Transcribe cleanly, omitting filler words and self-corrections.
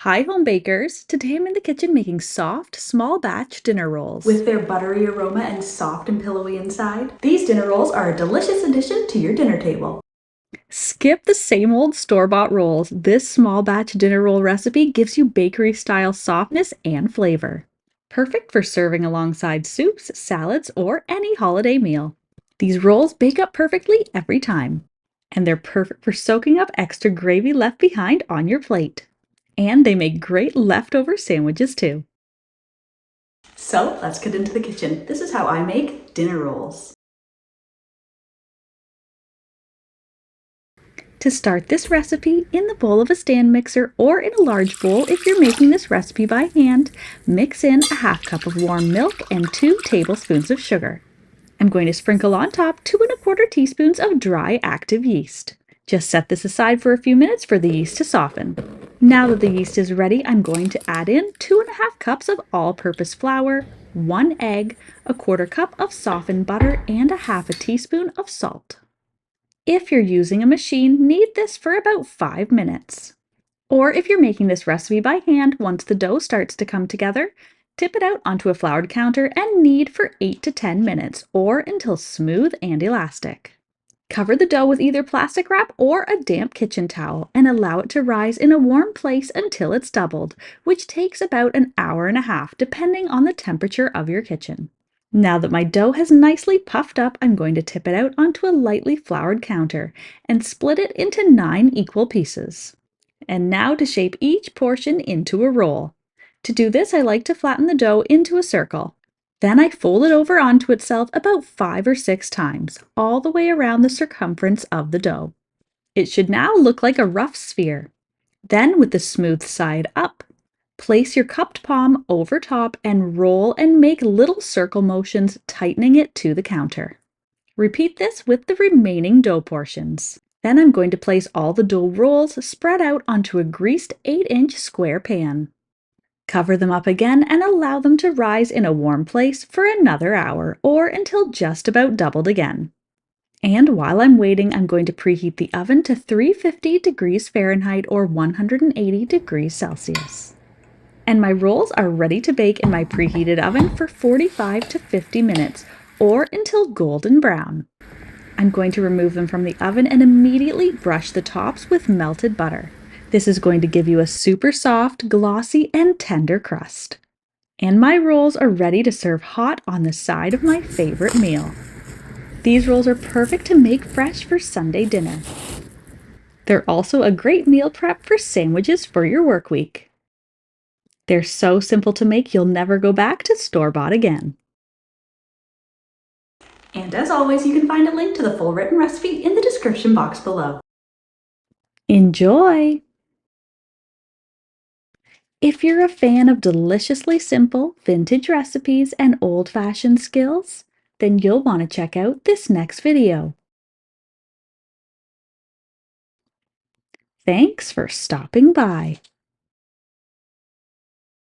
Hi, home bakers! Today I'm in the kitchen making soft, small batch dinner rolls. With their buttery aroma and soft and pillowy inside, these dinner rolls are a delicious addition to your dinner table. Skip the same old store-bought rolls. This small batch dinner roll recipe gives you bakery-style softness and flavor. Perfect for serving alongside soups, salads, or any holiday meal. These rolls bake up perfectly every time. And they're perfect for soaking up extra gravy left behind on your plate. And they make great leftover sandwiches too. So let's get into the kitchen. This is how I make dinner rolls. To start this recipe, in the bowl of a stand mixer or in a large bowl if you're making this recipe by hand, mix in a half cup of warm milk and 2 tablespoons of sugar. I'm going to sprinkle on top 2 1/4 teaspoons of dry active yeast. Just set this aside for a few minutes for the yeast to soften. Now that the yeast is ready, I'm going to add in 2 1/2 cups of all-purpose flour, 1 egg, a 1/4 cup of softened butter, and a 1/2 teaspoon of salt. If you're using a machine, knead this for about 5 minutes. Or if you're making this recipe by hand, once the dough starts to come together, tip it out onto a floured counter and knead for 8 to 10 minutes or until smooth and elastic. Cover the dough with either plastic wrap or a damp kitchen towel and allow it to rise in a warm place until it's doubled, which takes about an hour and a half depending on the temperature of your kitchen. Now that my dough has nicely puffed up, I'm going to tip it out onto a lightly floured counter and split it into 9 equal pieces. And now to shape each portion into a roll. To do this, I like to flatten the dough into a circle. Then I fold it over onto itself about 5 or 6 times, all the way around the circumference of the dough. It should now look like a rough sphere. Then, with the smooth side up, place your cupped palm over top and roll and make little circle motions, tightening it to the counter. Repeat this with the remaining dough portions. Then I'm going to place all the dough rolls spread out onto a greased 8-inch square pan. Cover them up again and allow them to rise in a warm place for another hour or until just about doubled again. And while I'm waiting, I'm going to preheat the oven to 350 degrees Fahrenheit or 180 degrees Celsius. And my rolls are ready to bake in my preheated oven for 45 to 50 minutes or until golden brown. I'm going to remove them from the oven and immediately brush the tops with melted butter. This is going to give you a super soft, glossy, and tender crust. And my rolls are ready to serve hot on the side of my favorite meal. These rolls are perfect to make fresh for Sunday dinner. They're also a great meal prep for sandwiches for your work week. They're so simple to make you'll never go back to store-bought again. And as always, you can find a link to the full written recipe in the description box below. Enjoy! If you're a fan of deliciously simple vintage recipes and old-fashioned skills, then you'll want to check out this next video. Thanks for stopping by.